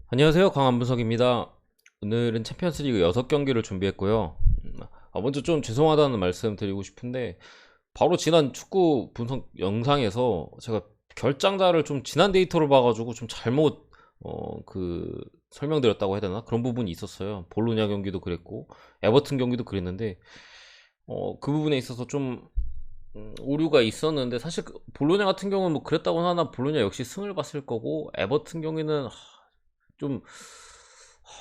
안녕하세요, 강한분석입니다. 오늘은 챔피언스리그 6경기를 준비했고요. 먼저 좀 죄송하다는 말씀 드리고 싶은데, 바로 지난 축구 분석 영상에서 제가 결장자를 좀 지난 데이터를 봐가지고 좀 잘못 설명드렸다고 해야 되나? 그런 부분이 있었어요. 볼로냐 경기도 그랬고 에버튼 경기도 그랬는데, 그 부분에 있어서 좀 오류가 있었는데, 사실 볼로냐 같은 경우는 뭐 그랬다고 하나 볼로냐 역시 승을 봤을 거고, 에버튼 경기는 좀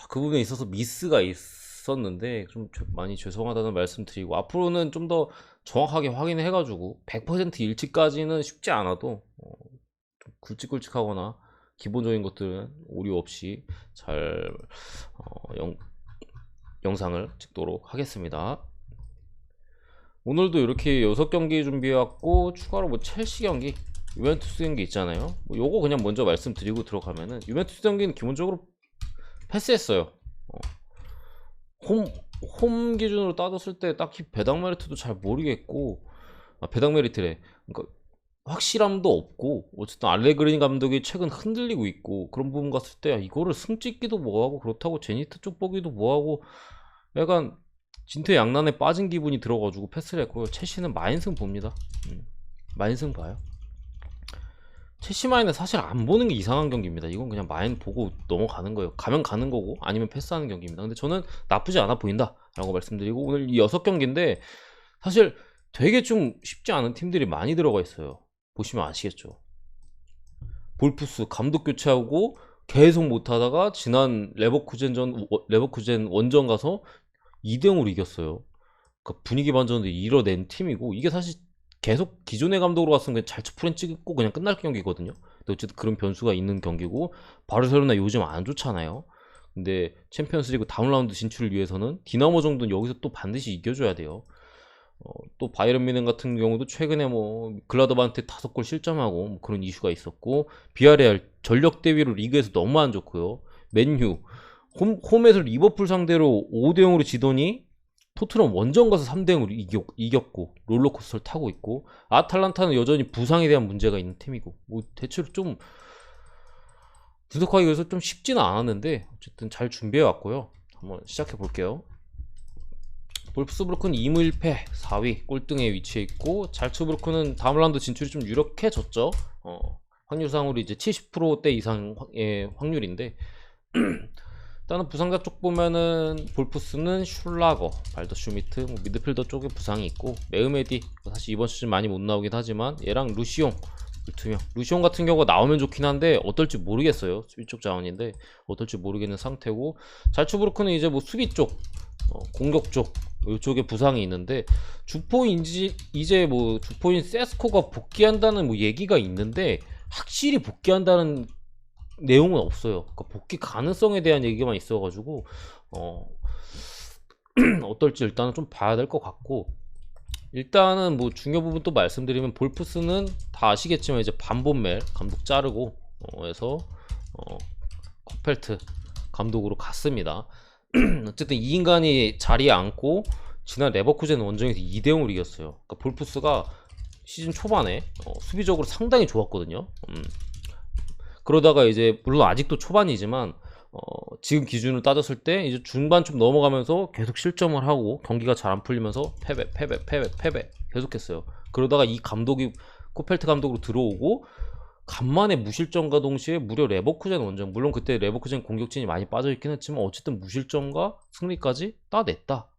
그 부분에 있어서 미스가 있었는데 좀 많이 죄송하다는 말씀 드리고, 앞으로는 좀 더 정확하게 확인해 가지고 100% 일치까지는 쉽지 않아도 좀 굵직굵직하거나 기본적인 것들은 오류 없이 잘 영상을 찍도록 하겠습니다. 오늘도 이렇게 6경기 준비해왔고, 추가로 뭐 첼시 경기, 유벤투스 경기 있잖아요. 뭐 요거 그냥 먼저 말씀드리고 들어가면은, 유벤투스 경기는 기본적으로 패스했어요. 어, 홈, 홈 기준으로 따졌을 때 딱히 배당 메리트도 잘 모르겠고, 배당 메리트래. 그러니까 확실함도 없고, 어쨌든 알레그리니 감독이 최근 흔들리고 있고, 그런 부분 갔을 때 이거를 승 찍기도 뭐하고, 그렇다고 제니트 쪽 보기도 뭐하고, 약간 진퇴양난에 빠진 기분이 들어가지고 패스를 했고요. 첼시는 마인승 봅니다. 마인승 봐요. 첼시 마인은 사실 안 보는 게 이상한 경기입니다. 이건 그냥 마인 보고 넘어가는 거예요. 가면 가는 거고 아니면 패스하는 경기입니다. 근데 저는 나쁘지 않아 보인다 라고 말씀드리고, 오늘 이 6경기인데 사실 되게 좀 쉽지 않은 팀들이 많이 들어가 있어요. 보시면 아시겠죠. 볼프스 감독 교체하고 계속 못하다가 지난 레버쿠젠 원정 가서 2대0으로 이겼어요. 그러니까 분위기 반전을 이뤄낸 팀이고, 이게 사실 계속 기존의 감독으로 갔으면 그냥 잘츠프렌 찍고 그냥 끝날 경기거든요. 근데 어쨌든 그런 변수가 있는 경기고, 바르셀로나 요즘 안 좋잖아요. 근데 챔피언스리그 다음 라운드 진출을 위해서는 디나모 정도는 여기서 또 반드시 이겨줘야 돼요. 또 바이에른 뮌헨 같은 경우도 최근에 뭐 글라드바한테 5골 실점하고 뭐 그런 이슈가 있었고, 비아레알 전력 대비로 리그에서 너무 안 좋고요. 맨유 홈에서 리버풀 상대로 5대0으로 지더니 토트넘 원정 가서 3대0으로 이겼고 롤러코스터를 타고 있고, 아탈란타는 여전히 부상에 대한 문제가 있는 팀이고, 뭐 대체로 좀 분석하기 위해서 좀 쉽지는 않았는데 어쨌든 잘 준비해 왔고요. 한번 시작해 볼게요. 볼프스부르크는 2무 1패 4위 꼴등에 위치해 있고, 잘츠부르크는 다음 라운드 진출이 좀 유력해졌죠. 확률상으로 이제 70%대 이상의 확률인데, 일단은 부상자 쪽 보면은 볼프스는 슐라거, 발더 슈미트, 뭐 미드필더 쪽에 부상이 있고, 메흐메디 사실 이번 시즌 많이 못 나오긴 하지만 얘랑 루시옹, 2명. 루시옹 같은 경우가 나오면 좋긴 한데 어떨지 모르겠어요. 수비 쪽 자원인데 어떨지 모르겠는 상태고, 잘츠부르크는 이제 뭐 수비 쪽, 공격 쪽 이쪽에 부상이 있는데, 주포인지 이제 뭐 주포인 세스코가 복귀한다는 뭐 얘기가 있는데, 확실히 복귀한다는 내용은 없어요. 그러니까 복귀 가능성에 대한 얘기만 있어가지고 어떨지 일단은 좀 봐야 될 것 같고, 일단은 뭐 중요 부분 또 말씀드리면, 볼프스는 다 아시겠지만 이제 반본멜 감독 자르고 해서 코펠트 감독으로 갔습니다. 어쨌든 이 인간이 자리에 앉고 지난 레버쿠젠 원정에서 2대0으로 이겼어요. 그러니까 볼프스가 시즌 초반에 수비적으로 상당히 좋았거든요. 그러다가 이제 물론 아직도 초반이지만 지금 기준으로 따졌을 때 이제 중반 좀 넘어가면서 계속 실점을 하고 경기가 잘 안 풀리면서 패배 계속했어요. 그러다가 이 감독이 코펠트 감독으로 들어오고 간만에 무실점과 동시에 무려 레버쿠젠 원정, 물론 그때 레버쿠젠 공격진이 많이 빠져있긴 했지만 어쨌든 무실점과 승리까지 따냈다.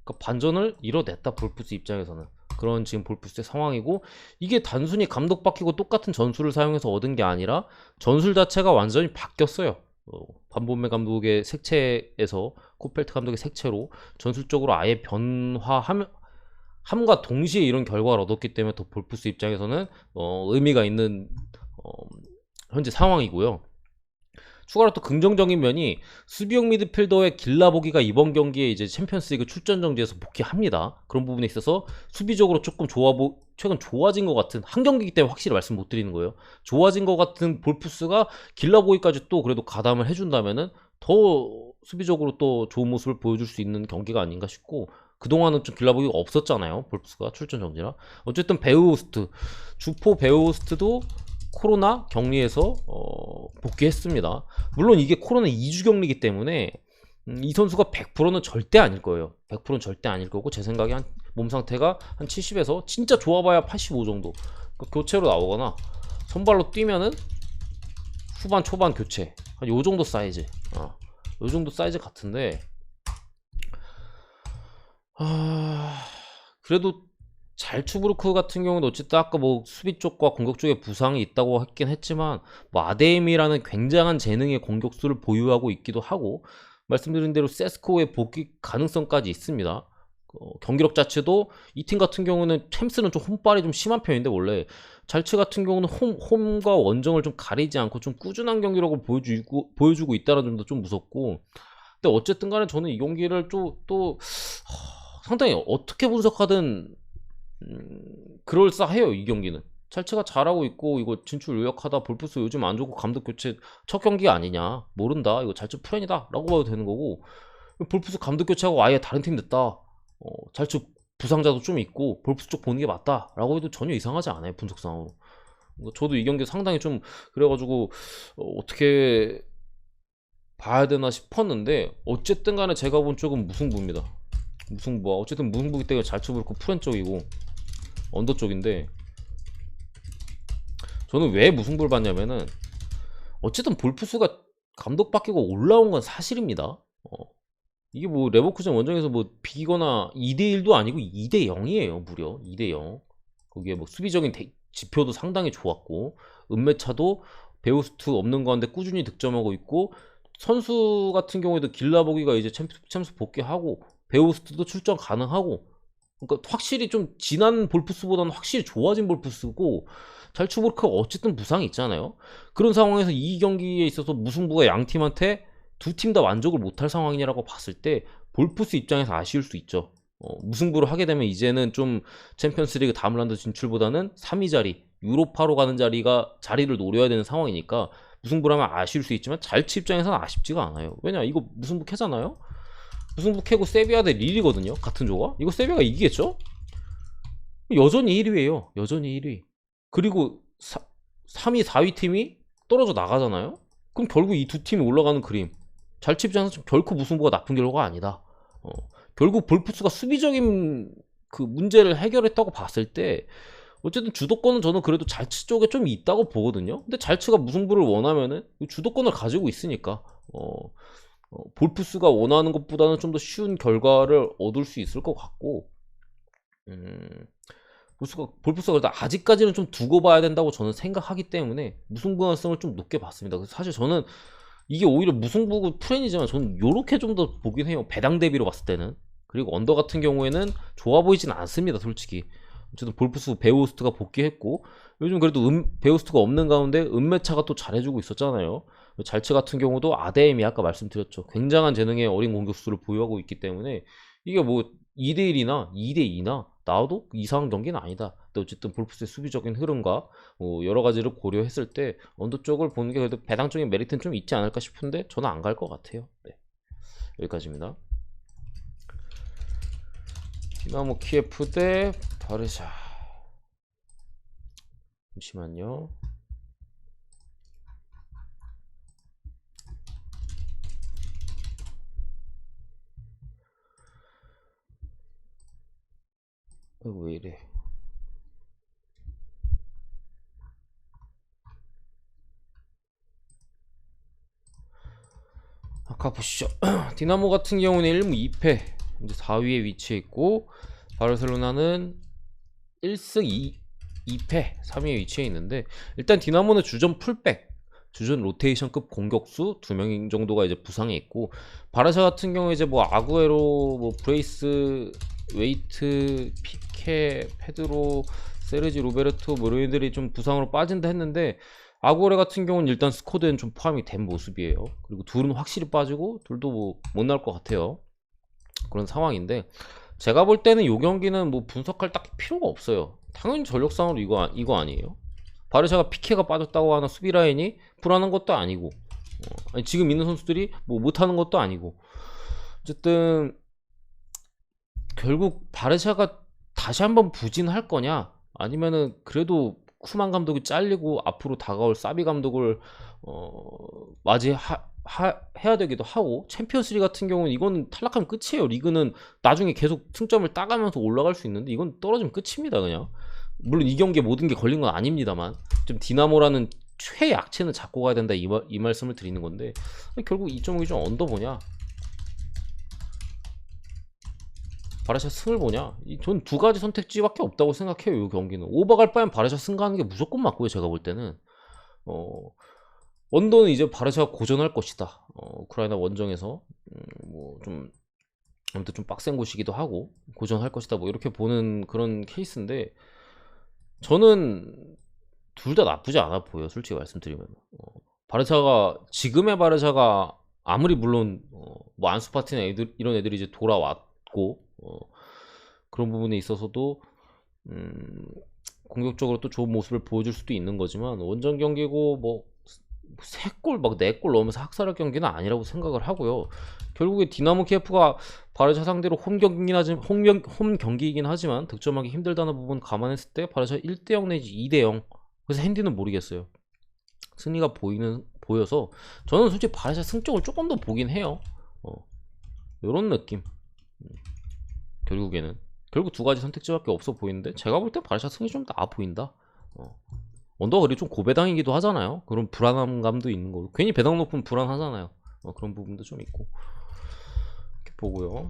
그러니까 반전을 이뤄냈다, 볼프스 입장에서는. 그런 지금 볼프스의 상황이고, 이게 단순히 감독 바뀌고 똑같은 전술을 사용해서 얻은 게 아니라 전술 자체가 완전히 바뀌었어요. 반본메 감독의 색채에서 코펠트 감독의 색채로 전술적으로 아예 함과 동시에 이런 결과를 얻었기 때문에 더 볼프스 입장에서는 의미가 있는 현재 상황이고요. 추가로 또 긍정적인 면이, 수비형 미드필더의 길라보기가 이번 경기에 이제 챔피언스리그 출전 정지에서 복귀합니다. 그런 부분에 있어서 수비적으로 조금 최근 좋아진 것 같은, 한 경기이기 때문에 확실히 말씀 못 드리는 거예요. 좋아진 것 같은 볼프스가 길라보기까지 또 그래도 가담을 해준다면은 더 수비적으로 또 좋은 모습을 보여줄 수 있는 경기가 아닌가 싶고, 그동안은 좀 길라보기가 없었잖아요, 볼프스가 출전 정지라. 어쨌든 베우호스트, 주포 베우호스트도 코로나 격리에서 복귀했습니다. 물론 이게 코로나 2주 격리이기 때문에 이 선수가 100%는 절대 아닐 거예요. 100%는 절대 아닐 거고, 제 생각에 한 몸 상태가 한 70에서 진짜 좋아봐야 85 정도, 그러니까 교체로 나오거나 선발로 뛰면은 후반 초반 교체 한 요 정도 사이즈, 요 정도 사이즈 같은데, 그래도 잘츠부르크 같은 경우는 어쨌든 아까 뭐 수비 쪽과 공격 쪽에 부상이 있다고 했긴 했지만, 뭐 아데임이라는 굉장한 재능의 공격수를 보유하고 있기도 하고, 말씀드린 대로 세스코의 복귀 가능성까지 있습니다. 경기력 자체도 이 팀 같은 경우는 챔스는 좀 홈발이 좀 심한 편인데, 원래 잘츠 같은 경우는 홈과 원정을 좀 가리지 않고 좀 꾸준한 경기력을 보여주고 있다는 점도 좀 무섭고. 근데 어쨌든 간에 저는 이 경기를 또 상당히 어떻게 분석하든 그럴싸해요. 이 경기는 찰츠가 잘하고 있고, 이거 진출 유력하다, 볼프스 요즘 안 좋고 감독 교체 첫 경기가 아니냐, 모른다, 이거 찰츠 프렌이다 라고 봐도 되는 거고, 볼프스 감독 교체하고 아예 다른 팀 됐다, 찰츠 부상자도 좀 있고 볼프스 쪽 보는 게 맞다 라고 해도 전혀 이상하지 않아요, 분석상으로. 저도 이 경기 상당히 좀 그래가지고 어떻게 봐야 되나 싶었는데, 어쨌든 간에 제가 본 쪽은 무승부입니다. 무승부야. 어쨌든 무승부기 때문에 잘츠 그렇고 프렌 쪽이고 언더 쪽인데, 저는 왜 무승부를 봤냐면은, 어쨌든 볼프스가 감독 바뀌고 올라온 건 사실입니다. 이게 뭐 레버쿠젠 원정에서 뭐 비기거나 2대1도 아니고 2대0이에요. 무려 2대0. 거기에 뭐 수비적인 지표도 상당히 좋았고, 은메차도 베우스트 없는 가운데 꾸준히 득점하고 있고, 선수 같은 경우에도 길라보기가 이제 챔스 복귀하고, 베우스트도 출전 가능하고, 그러니까 확실히 좀 지난 볼프스보다는 확실히 좋아진 볼프스고, 잘츠부르크가 어쨌든 부상이 있잖아요. 그런 상황에서 이 경기에 있어서 무승부가 양 팀한테 두 팀 다 만족을 못할 상황이라고 봤을 때, 볼프스 입장에서 아쉬울 수 있죠. 무승부를 하게 되면 이제는 좀 챔피언스리그 다음 라운드 진출보다는 3위 자리, 유로파로 가는 자리를 노려야 되는 상황이니까 무승부를 하면 아쉬울 수 있지만, 잘츠 입장에서는 아쉽지가 않아요. 왜냐, 이거 무승부 캐잖아요. 무승부 캐고 세비야 대 릴이거든요, 같은 조가. 이거 세비야가 이기겠죠? 여전히 1위에요. 여전히 1위. 그리고 3위, 4위 팀이 떨어져 나가잖아요. 그럼 결국 이 두 팀이 올라가는 그림, 잘츠 입장에서 결코 무승부가 나쁜 결과가 아니다. 결국 볼프스가 수비적인 그 문제를 해결했다고 봤을 때, 어쨌든 주도권은 저는 그래도 잘츠 쪽에 좀 있다고 보거든요. 근데 잘츠가 무승부를 원하면은 주도권을 가지고 있으니까 볼프스가 원하는 것보다는 좀 더 쉬운 결과를 얻을 수 있을 것 같고, 볼프스가 그래도 아직까지는 좀 두고 봐야 된다고 저는 생각하기 때문에 무승부 가능성을 좀 높게 봤습니다. 그래서 사실 저는 이게 오히려 무승부고 프렌이지만, 저는 요렇게 좀 더 보긴 해요, 배당 대비로 봤을 때는. 그리고 언더 같은 경우에는 좋아 보이진 않습니다, 솔직히. 어쨌든 볼프스 베우스트가 복귀했고, 요즘 그래도 베우스트가 없는 가운데 은메차가 또 잘해주고 있었잖아요. 잘츠 같은 경우도 아데엠이 아까 말씀드렸죠, 굉장한 재능의 어린 공격수를 보유하고 있기 때문에, 이게 뭐 2대1이나 2대2나 나와도 이상한 경기는 아니다. 근데 어쨌든 볼프스의 수비적인 흐름과 뭐 여러 가지를 고려했을 때 언더 쪽을 보는 게 그래도 배당적인 메리트는 좀 있지 않을까 싶은데, 저는 안 갈 것 같아요. 네, 여기까지입니다. 디나모 키예프 대 바르샤. 잠시만요. 왜 이래. 아까 보시죠. 디나모 같은 경우는 1무 2패, 이제 4위에 위치해 있고, 바르셀로나는 1승 2패 3위에 위치해 있는데, 일단 디나모는 주전 풀백, 주전 로테이션급 공격수 2명 정도가 이제 부상해 있고, 바르샤 같은 경우에 이제 뭐 아구에로, 뭐 브레이스, 웨이트, 피케, 페드로, 세르지 로베르토, 뭐 이런 애들이 좀 부상으로 빠진다 했는데, 아구에로 같은 경우는 일단 스쿼드엔 좀 포함이 된 모습이에요. 그리고 둘은 확실히 빠지고, 둘도 뭐 못 나올 것 같아요. 그런 상황인데, 제가 볼 때는 이 경기는 뭐 분석할 딱히 필요가 없어요. 당연히 전력상으로 이거 아니에요. 바르샤가 피케가 빠졌다고 하나 수비 라인이 불안한 것도 아니고, 아니 지금 있는 선수들이 뭐 못하는 것도 아니고, 어쨌든 결국 바르샤가 다시 한번 부진할 거냐, 아니면은 그래도 쿠만 감독이 잘리고 앞으로 다가올 사비 감독을 해야 되기도 하고, 챔피언스 리그 같은 경우는 이건 탈락하면 끝이에요. 리그는 나중에 계속 승점을 따가면서 올라갈 수 있는데 이건 떨어지면 끝입니다. 그냥 물론 이 경기에 모든 게 걸린 건 아닙니다만 좀 디나모라는 최약체는 잡고 가야 된다, 이 말씀을 드리는 건데, 결국 2.5이 좀 언더보냐 바르샤 승을 보냐, 전 두 가지 선택지밖에 없다고 생각해요. 이 경기는 오버갈 바엔 바르샤 승 가는 게 무조건 맞고요. 제가 볼 때는 언더는 이제 바르샤가 고전할 것이다. 우크라이나 원정에서 뭐 좀 아무튼 좀 빡센 곳이기도 하고 고전할 것이다, 뭐 이렇게 보는 그런 케이스인데, 저는 둘 다 나쁘지 않아 보여, 솔직히 말씀드리면. 바르샤가 지금의 바르샤가 아무리 물론 뭐 안수파티나 이런 애들이 이제 돌아왔고 그런 부분에 있어서도 공격적으로 또 좋은 모습을 보여줄 수도 있는 거지만, 원정 경기고 뭐 3골 막 4골 넣으면서 학살할 경기는 아니라고 생각을 하고요. 결국에 디나모 키예프가 바르샤 상대로 홈 경기이긴 하지만 득점하기 힘들다는 부분 감안했을 때 바르샤 1대0 내지 2대0, 그래서 핸디는 모르겠어요. 승리가 보여서 저는 솔직히 바르샤 승적을 조금 더 보긴 해요. 요런 느낌. 결국 두 가지 선택지밖에 없어 보이는데, 제가 볼 때 바르샤 승이 좀 나아 보인다. 언더가 그리고 좀 고배당이기도 하잖아요. 그런 불안감도 있는 거고, 괜히 배당 높으면 불안하잖아요. 그런 부분도 좀 있고, 이렇게 보고요.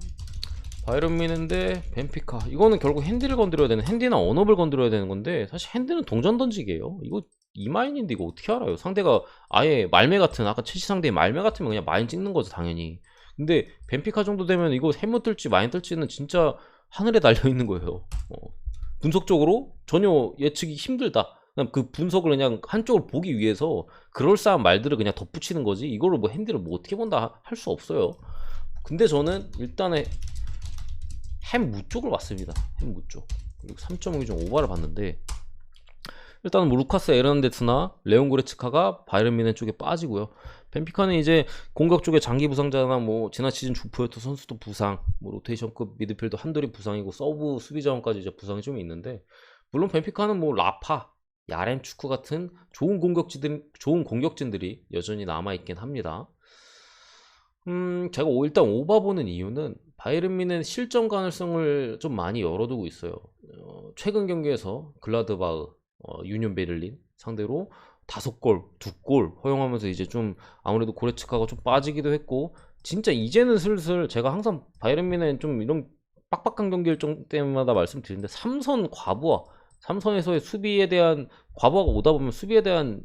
바이런 미넨데 벤피카, 이거는 결국 핸디를 건드려야 되는, 핸디나 언업을 건드려야 되는 건데, 사실 핸디는 동전 던지기예요. 이거 이마인인데 이거 어떻게 알아요? 상대가 아예 말매 같은, 아까 첼시 상대의 말매 같으면 그냥 마인 찍는 거죠, 당연히. 근데 벤피카 정도 되면 이거 해무 뜰지 마인 뜰지는 진짜 하늘에 달려 있는 거예요. 분석적으로 전혀 예측이 힘들다. 그냥 그 분석을 그냥 한쪽을 보기 위해서 그럴싸한 말들을 그냥 덧붙이는 거지, 이걸로 뭐 핸디를 뭐 어떻게 본다 할 수 없어요. 근데 저는 일단은 햄무 쪽을 봤습니다. 햄무 쪽. 그리고 3.5이 좀 오버를 봤는데, 일단은 뭐 루카스 에르난데스나 레온 고레츠카가 바이런 미넨 쪽에 빠지고요. 벤피카는 이제 공격 쪽에 장기 부상자나 뭐 지난 시즌 주포였던 선수도 부상, 뭐 로테이션급 미드필더 한돌이 부상이고 서브 수비 자원까지 이제 부상이 좀 있는데, 물론 벤피카는 뭐 라파, 야렘 축구 같은 좋은 공격진들이 여전히 남아 있긴 합니다. 제가 일단 오바보는 이유는 바이에른 뮌헨 실점 가능성을 좀 많이 열어두고 있어요. 최근 경기에서 글라드바흐, 유니온 베를린 상대로 5골, 2골 허용하면서 이제 좀 아무래도 고레츠카가 좀 빠지기도 했고, 진짜 이제는 슬슬 제가 항상 바이에른 뮌헨 좀 이런 빡빡한 경기일 때마다 말씀드리는데, 삼선에서의 수비에 대한 과부하가 오다 보면 수비에 대한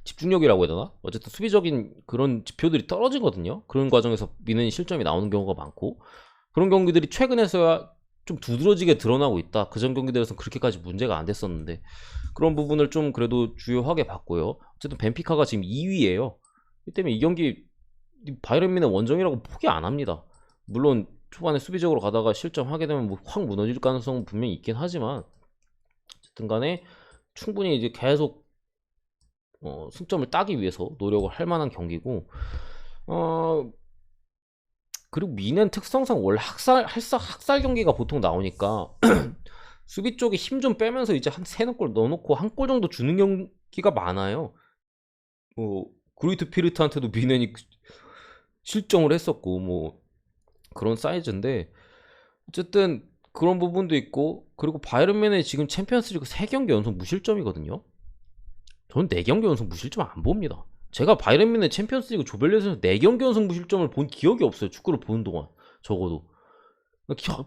집중력이라고 해야 되나? 어쨌든 수비적인 그런 지표들이 떨어지거든요. 그런 과정에서 미넨이 실점이 나오는 경우가 많고, 그런 경기들이 최근에서야 좀 두드러지게 드러나고 있다. 그전 경기들에서는 그렇게까지 문제가 안 됐었는데, 그런 부분을 좀 그래도 주요하게 봤고요. 어쨌든 벤피카가 지금 2위예요. 이 때문에 이 경기 바이에른 뮌헨 원정이라고 포기 안 합니다. 물론 초반에 수비적으로 가다가 실점하게 되면 뭐 확 무너질 가능성은 분명히 있긴 하지만, 어쨌든 간에 충분히 이제 계속 승점을 따기 위해서 노력을 할 만한 경기고, 그리고 미넨 특성상 원래 학살 경기가 보통 나오니까 수비 쪽에 힘 좀 빼면서 이제 한 3골 넣어놓고 1골 정도 주는 경기가 많아요. 그루이트 피르트한테도 미넨이 실점을 했었고 뭐 그런 사이즈인데, 어쨌든 그런 부분도 있고, 그리고 바이에른 뮌헨이 지금 챔피언스리그 3경기 연속 무실점이거든요. 저는 4경기 연속 무실점 안 봅니다. 제가 바이에른 뮌헨 챔피언스리그 조별리그에서 4경기 연속 무실점을 본 기억이 없어요. 축구를 보는 동안. 적어도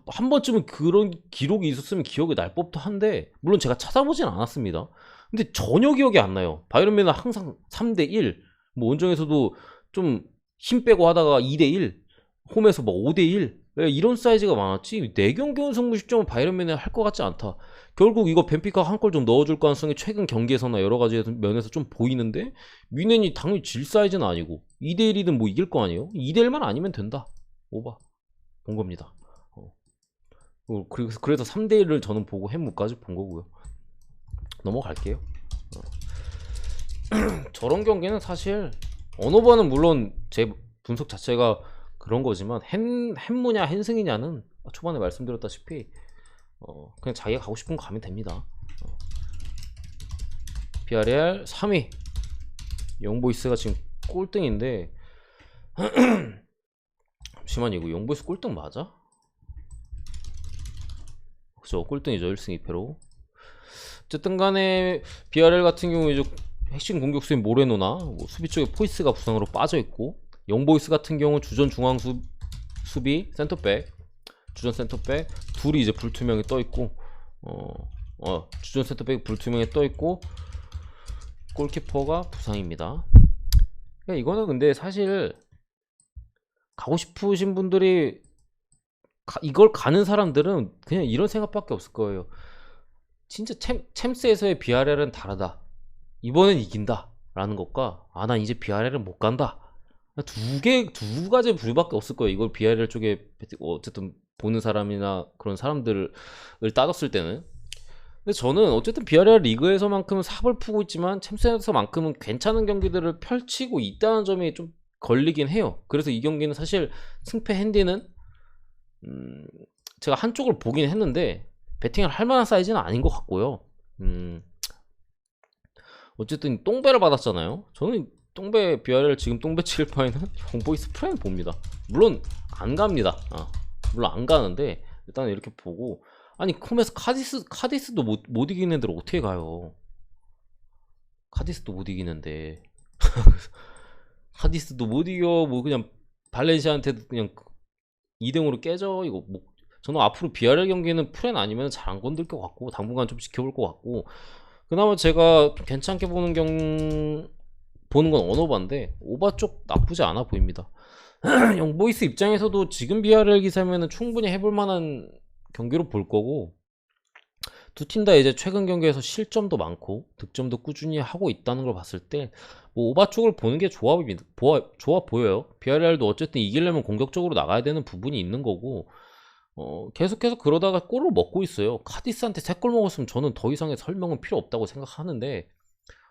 한 번쯤은 그런 기록이 있었으면 기억이 날 법도 한데, 물론 제가 찾아보진 않았습니다. 근데 전혀 기억이 안 나요. 바이에른 뮌헨은 항상 3대1, 뭐 원정에서도 좀 힘 빼고 하다가 2대1, 홈에서 뭐 5대1, 이런 사이즈가 많았지 4경기 연속 무실점은 바이에른 뮌헨 할 것 같지 않다. 결국 이거 벤피카 한 골 좀 넣어줄 가능성이 최근 경기에서나 여러 가지 면에서 좀 보이는데, 뮌헨이 당연히 질 사이즈는 아니고 2대1이든 뭐 이길 거 아니에요. 2대1만 아니면 된다. 오바 본 겁니다. 그래서 3대1을 저는 보고 햄무까지 본 거고요. 넘어갈게요. 저런 경기는 사실 언어바는 물론 제 분석 자체가 그런 거지만, 햄무냐 헨승이냐는 초반에 말씀드렸다시피 그냥 자기가 가고 싶은 거 가면 됩니다. BRL 3위 영보이스가 지금 꼴등인데 잠시만, 이거 영보이스 꼴등 맞아? 그죠, 꼴등이죠. 1승 2패로. 어쨌든 간에 BRL 같은 경우에 이제 핵심 공격수인 모레노나 뭐 수비 쪽에 포이스가 부상으로 빠져있고, 영보이스 같은 경우는 주전 중앙 수비 센터백, 주전 센터백 둘이 이제 불투명에 떠있고, 주전 센터백 불투명에 떠있고, 골키퍼가 부상입니다. 그러니까 이거는 근데 사실 가고 싶으신 분들이 이걸 가는 사람들은 그냥 이런 생각밖에 없을 거예요. 진짜 챔스에서의 BRL은 다르다, 이번엔 이긴다 라는 것과 난 이제 BRL은 못 간다, 두 가지 부류밖에 없을 거예요. 이걸 BRL 쪽에 어쨌든 보는 사람이나 그런 사람들을 따졌을 때는. 근데 저는 어쨌든 BRL 리그에서만큼은 삽을 푸고 있지만 챔스에서만큼은 괜찮은 경기들을 펼치고 있다는 점이 좀 걸리긴 해요. 그래서 이 경기는 사실 승패 핸디는 제가 한쪽을 보긴 했는데 배팅을 할 만한 사이즈는 아닌 것 같고요. 어쨌든 똥배를 받았잖아요. 저는 똥배 BRL 지금 똥배 칠 바에는 영보이스 프라임 봅니다. 물론 안 갑니다. 물론 안 가는데 일단 이렇게 보고, 아니 콤에서 카디스도 못 이기는 애들 어떻게 가요? 카디스도 못 이기는데 카디스도 못 이겨. 뭐 그냥 발렌시아한테도 그냥 2등으로 깨져. 이거 뭐 저는 앞으로 BRL 경기는 프렌 아니면 잘 안 건들 것 같고 당분간 좀 지켜볼 것 같고, 그나마 제가 좀 괜찮게 보는 건 언어바인데 오바 쪽 나쁘지 않아 보입니다. 영보이스 입장에서도 지금 BRL 기사면은 충분히 해볼 만한 경기로 볼 거고, 두 팀 다 이제 최근 경기에서 실점도 많고 득점도 꾸준히 하고 있다는 걸 봤을 때 뭐 오바 쪽을 보는 게 좋아 보여요. BRL도 어쨌든 이기려면 공격적으로 나가야 되는 부분이 있는 거고, 계속해서 그러다가 골을 먹고 있어요. 카디스한테 3골 먹었으면 저는 더 이상의 설명은 필요 없다고 생각하는데,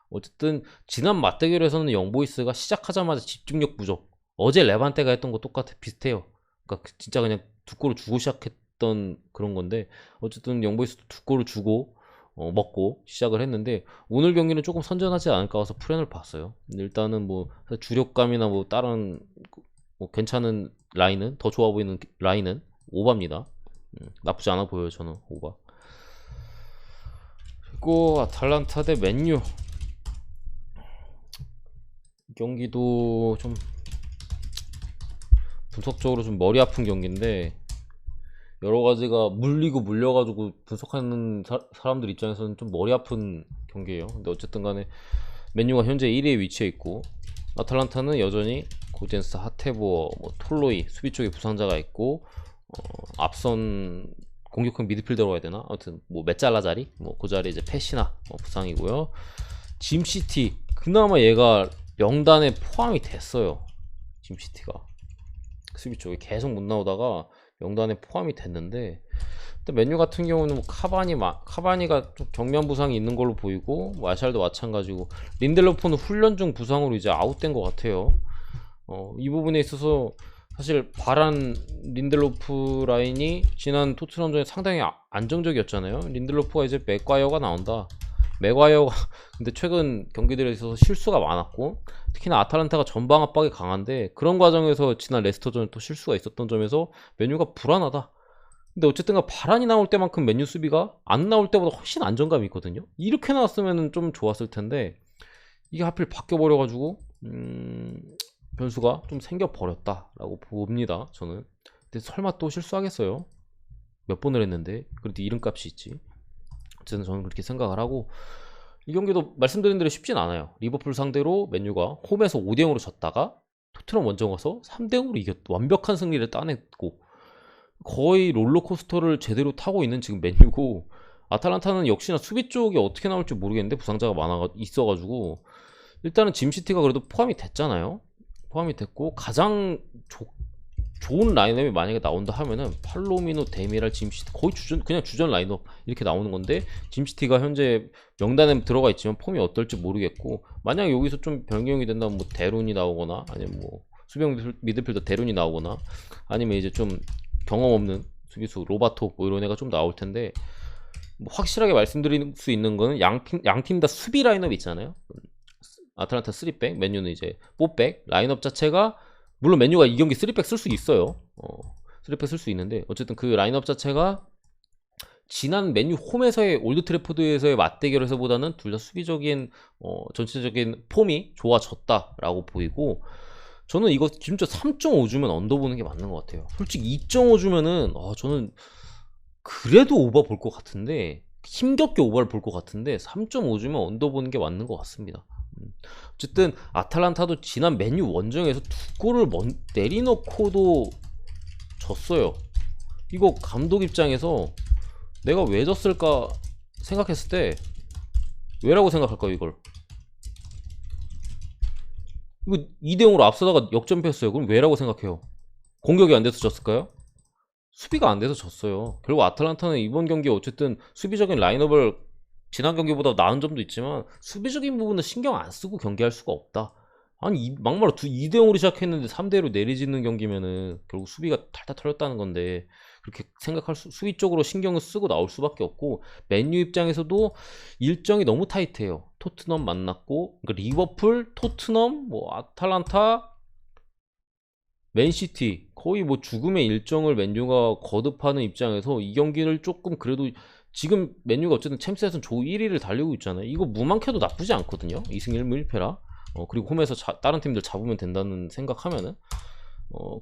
어쨌든 지난 맞대결에서는 영보이스가 시작하자마자 집중력 부족, 어제 레반테가 했던 거 비슷해요. 그러니까 진짜 그냥 두 골을 주고 시작했던 그런 건데, 어쨌든 영보이스도 두 골을 주고 먹고 시작을 했는데, 오늘 경기는 조금 선전하지 않을까 해서 프렌을 봤어요. 일단은 뭐 주력감이나 뭐 다른 뭐 괜찮은 라인은, 더 좋아 보이는 라인은 오바입니다. 나쁘지 않아 보여요, 저는 오바. 그리고 아탈란타 대 맨유 경기도 좀 분석적으로 좀 머리 아픈 경기인데, 여러 가지가 물리고 물려가지고 분석하는 사람들 입장에서는 좀 머리 아픈 경기예요. 근데 어쨌든 간에 맨유가 현재 1위에 위치해 있고, 아탈란타는 여전히 고젠스, 하테보어, 뭐 톨로이 수비 쪽에 부상자가 있고, 앞선 공격형 미드필더로 해야 되나? 아무튼 뭐 메짤라 자리, 뭐 그 자리 이제 페시나 부상이고요. 짐시티 그나마 얘가 명단에 포함이 됐어요. 짐시티가 수비 쪽에 계속 못 나오다가 명단에 포함이 됐는데, 맨유 같은 경우는 뭐 카바니가 좀 정면 부상이 있는 걸로 보이고, 마샬도 마찬가지고, 린델로프는 훈련 중 부상으로 이제 아웃된 것 같아요. 이 부분에 있어서 사실 바란 린델로프 라인이 지난 토트넘전에 상당히 안정적이었잖아요. 린델로프가 이제 맥과이어가 나온다. 맥과이어가 근데 최근 경기들에 있어서 실수가 많았고, 특히나 아탈란타가 전방 압박이 강한데, 그런 과정에서 지난 레스터전에 또 실수가 있었던 점에서 맨유가 불안하다. 근데 어쨌든 바란이 나올 때만큼 맨유 수비가 안 나올 때보다 훨씬 안정감이 있거든요. 이렇게 나왔으면 좀 좋았을 텐데 이게 하필 바뀌어버려가지고 변수가 좀 생겨버렸다라고 봅니다, 저는. 근데 설마 또 실수하겠어요? 몇 번을 했는데 그래도 이름값이 있지. 어쨌든 저는 그렇게 생각을 하고, 이 경기도 말씀드린 대로 쉽진 않아요. 리버풀 상대로 맨유가 홈에서 5대0으로 졌다가 토트넘 원정 가서 3대0으로 완벽한 승리를 따냈고, 거의 롤러코스터를 제대로 타고 있는 지금 맨유고, 아탈란타는 역시나 수비 쪽이 어떻게 나올지 모르겠는데 부상자가 있어가지고, 일단은 짐시티가 그래도 포함이 됐잖아요. 포함이 됐고, 가장 좋은 라인업이 만약에 나온다 하면은 팔로미노, 데미랄, 짐시티 거의 그냥 주전 라인업 이렇게 나오는 건데, 짐시티가 현재 명단에 들어가 있지만 폼이 어떨지 모르겠고, 만약 여기서 좀 변경이 된다면 뭐 데룬이 나오거나, 아니면 뭐 수비형 미드필더 데룬이 나오거나, 아니면 이제 좀 경험 없는 수비수 로바토 뭐 이런 애가 좀 나올 텐데, 뭐 확실하게 말씀드릴 수 있는 거는 양팀 다 수비 라인업 있잖아요. 아틀란타 3백, 맨유는 이제 4백 라인업 자체가, 물론 맨유가 이 경기 3백 쓸 수 있어요. 3백 쓸 수 있는데 어쨌든 그 라인업 자체가 지난 맨유 홈에서의 올드 트래포드에서의 맞대결에서보다는 둘 다 수비적인 전체적인 폼이 좋아졌다라고 보이고, 저는 이거 진짜 3.5 주면 언더 보는 게 맞는 것 같아요. 솔직히 2.5 주면은 저는 그래도 오버 볼 것 같은데, 힘겹게 오버를 볼 것 같은데 3.5 주면 언더 보는 게 맞는 것 같습니다. 어쨌든 아탈란타도 지난 맨유 원정에서 2골을 내리놓고도 졌어요. 이거 감독 입장에서 내가 왜 졌을까 생각했을 때 왜라고 생각할까요? 이거 2대0으로 앞서다가 역전패했어요. 그럼 왜라고 생각해요? 공격이 안 돼서 졌을까요? 수비가 안 돼서 졌어요. 결국 아틀란타는 이번 경기에 어쨌든 수비적인 라인업을 지난 경기보다 나은 점도 있지만 수비적인 부분은 신경 안 쓰고 경기할 수가 없다. 아니 막말로 2대0으로 시작했는데 3대1로 내리짓는 경기면은 결국 수비가 탈탈 털렸다는 건데, 그렇게 생각할 수비 쪽으로 신경을 쓰고 나올 수밖에 없고, 맨유 입장에서도 일정이 너무 타이트해요. 토트넘 만났고, 그러니까 리버풀, 토트넘, 뭐 아탈란타, 맨시티, 거의 뭐 죽음의 일정을 맨유가 거듭하는 입장에서 이 경기를 조금 그래도, 지금 맨유가 어쨌든 챔스에서는 조 1위를 달리고 있잖아요. 이거 무만켜도 나쁘지 않거든요. 2승 1무 1패라. 그리고 홈에서 다른 팀들 잡으면 된다는 생각하면은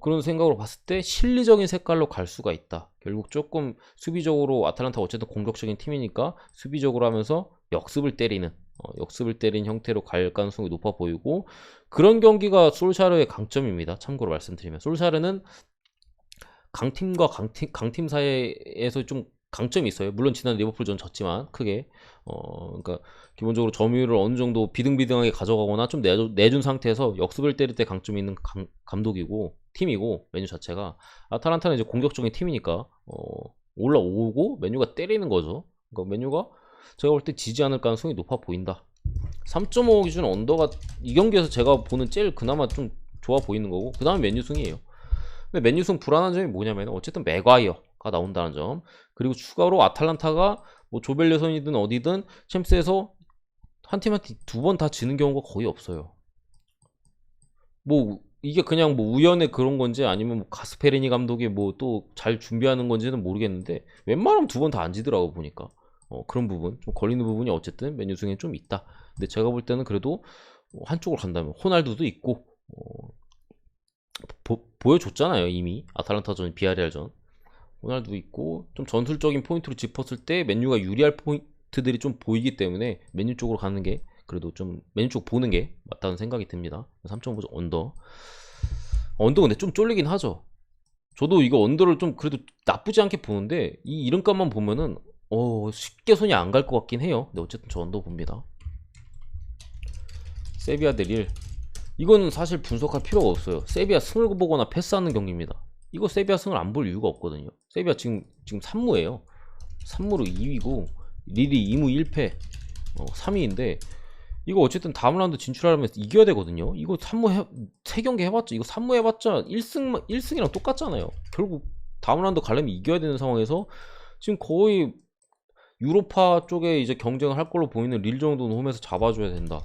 그런 생각으로 봤을 때 실리적인 색깔로 갈 수가 있다. 결국 조금 수비적으로, 아탈란타 어쨌든 공격적인 팀이니까 수비적으로 하면서 역습을 때리는 형태로 갈 가능성이 높아 보이고, 그런 경기가 솔샤르의 강점입니다. 참고로 말씀드리면 솔샤르는 강팀과 강팀 사이에서 좀 강점이 있어요. 물론 지난 리버풀전 졌지만 크게 그러니까 기본적으로 점유율을 어느 정도 비등비등하게 가져가거나 좀 내준 상태에서 역습을 때릴 때 강점이 있는 감독이고 팀이고, 맨유 자체가 아탈란타는 이제 공격적인 팀이니까 올라오고 맨유가 때리는 거죠. 그러니까 맨유가 제가 볼 때 지지 않을 가능성이 높아 보인다. 3.5 기준 언더가 이 경기에서 제가 보는 제일 그나마 좀 좋아 보이는 거고, 그 다음에 맨유 승이에요. 근데 맨유 승 불안한 점이 뭐냐면 어쨌든 맥과이어가 나온다는 점, 그리고 추가로 아탈란타가 뭐 조별예선이든 어디든 챔스에서 한 팀한테 2번 다 지는 경우가 거의 없어요. 뭐 이게 그냥 뭐 우연의 그런 건지 아니면 뭐 가스페리니 감독이 뭐 또 잘 준비하는 건지는 모르겠는데 웬만하면 2번 다 안 지더라고 보니까. 그런 부분 좀 걸리는 부분이 어쨌든 맨유 승에 좀 있다. 근데 제가 볼 때는 그래도 한쪽으로 간다면 호날두도 있고 보여줬잖아요 이미 아탈란타전, 비아레알전. 호날두 있고 좀 전술적인 포인트로 짚었을 때 맨유가 유리할 포인트들이 좀 보이기 때문에 맨유 쪽으로 가는 게 그래도 좀 맨유 쪽 보는 게 맞다는 생각이 듭니다. 3.5 언더 근데 좀 쫄리긴 하죠. 저도 이거 언더를 좀 그래도 나쁘지 않게 보는데 이 이름값만 보면은 쉽게 손이 안 갈 것 같긴 해요. 근데 어쨌든 저 언더 봅니다. 세비야 대 릴, 이거는 사실 분석할 필요가 없어요. 세비야 승을 보거나 패스하는 경기입니다. 이거 세비야 승을 안 볼 이유가 없거든요. 세비야 지금 3무예요 3무로 2위고 릴이 2무 1패 3위인데 이거 어쨌든 다음 라운드 진출하려면 이겨야 되거든요. 이거 3경기 해봤자, 이거 3무 해봤자 1승이랑 똑같잖아요. 결국 다음 라운드 가려면 이겨야 되는 상황에서 지금 거의 유로파 쪽에 이제 경쟁을 할 걸로 보이는 릴 정도는 홈에서 잡아줘야 된다.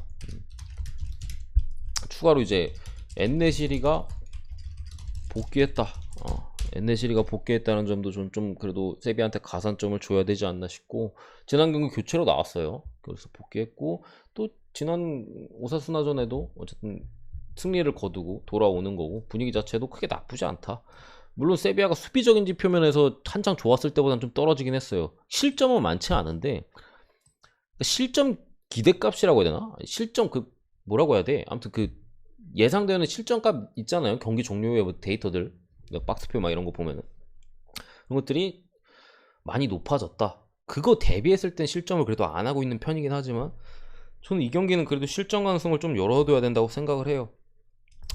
추가로 이제 엔네시리가 복귀했다. 엔네시리가 복귀했다는 점도 좀 그래도 세비한테 가산점을 줘야 되지 않나 싶고, 지난 경기 교체로 나왔어요. 그래서 복귀했고, 또 지난 오사수나전에도 어쨌든 승리를 거두고 돌아오는 거고, 분위기 자체도 크게 나쁘지 않다. 물론 세비야가 수비적인 지표면에서 한창 좋았을 때보다는 좀 떨어지긴 했어요. 실점은 많지 않은데 실점 기대값이라고 해야 되나? 실점 뭐라고 해야 돼? 아무튼 예상되는 실점값 있잖아요. 경기 종료의 뭐 데이터들, 박스표 막 이런 거 보면은 그런 것들이 많이 높아졌다. 그거 대비했을 땐 실점을 그래도 안 하고 있는 편이긴 하지만 저는 이 경기는 그래도 실점 가능성을 좀 열어둬야 된다고 생각을 해요.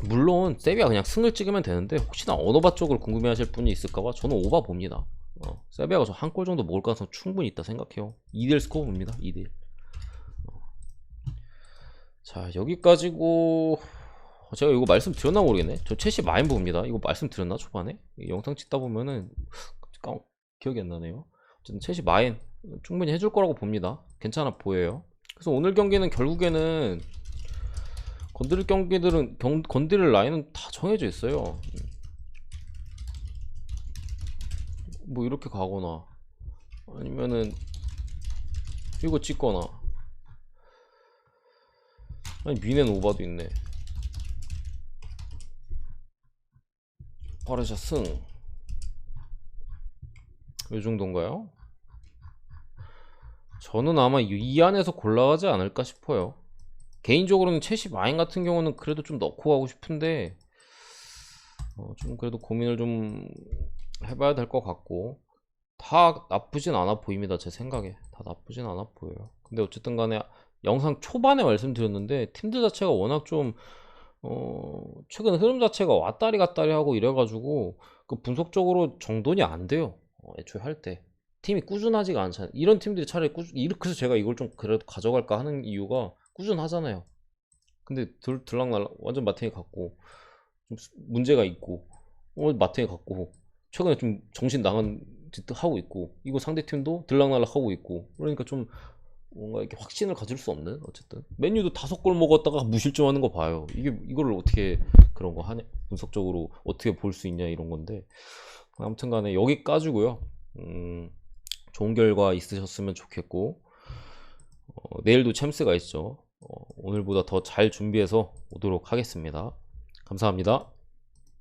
물론 세비야 그냥 승을 찍으면 되는데 혹시나 언어바 쪽을 궁금해하실 분이 있을까봐 저는 오바 봅니다. 세비야가 저 한 골 정도 먹을 가능성 충분히 있다 생각해요. 2대1 스코어 봅니다. 2대1. 자, 여기까지고 제가 이거 말씀드렸나 모르겠네. 저 첼시 마인 봅니다. 이거 말씀드렸나 초반에? 영상 찍다 보면은 기억이 안 나네요. 어쨌든 첼시 마인 충분히 해줄 거라고 봅니다. 괜찮아 보여요. 그래서 오늘 경기는 결국에는 건드릴 경기들은 건드릴 라인은 다 정해져 있어요. 뭐 이렇게 가거나 아니면은 이거 찍거나, 아니 미넨 오바도 있네. 바르샤 승. 이 정도인가요? 저는 아마 이 안에서 골라가지 않을까 싶어요. 개인적으로는 첼시 마인 같은 경우는 그래도 좀 넣고 가고 싶은데 좀 그래도 고민을 좀 해봐야 될 것 같고, 다 나쁘진 않아 보입니다. 제 생각에 다 나쁘진 않아 보여요. 근데 어쨌든 간에 영상 초반에 말씀드렸는데 팀들 자체가 워낙 좀 최근 흐름 자체가 왔다리 갔다리 하고 이래가지고 그 분석적으로 정돈이 안 돼요. 애초에 할 때 팀이 꾸준하지가 않잖아요. 이런 팀들이 차라리 이렇게 해서 제가 이걸 좀 그래도 가져갈까 하는 이유가 꾸준하잖아요. 근데 들락날락 완전 마탱이 같고 좀 문제가 있고, 마탱이 같고 최근에 좀 정신 나간 짓 하고 있고, 이거 상대 팀도 들락날락 하고 있고, 그러니까 좀 뭔가 이렇게 확신을 가질 수 없는. 어쨌든 맨유도 5골 먹었다가 무실점하는 거 봐요. 이거를 어떻게 그런 거 하냐, 분석적으로 어떻게 볼 수 있냐 이런 건데, 아무튼간에 여기까지고요. 좋은 결과 있으셨으면 좋겠고, 내일도 챔스가 있죠. 오늘보다 더 잘 준비해서 오도록 하겠습니다. 감사합니다.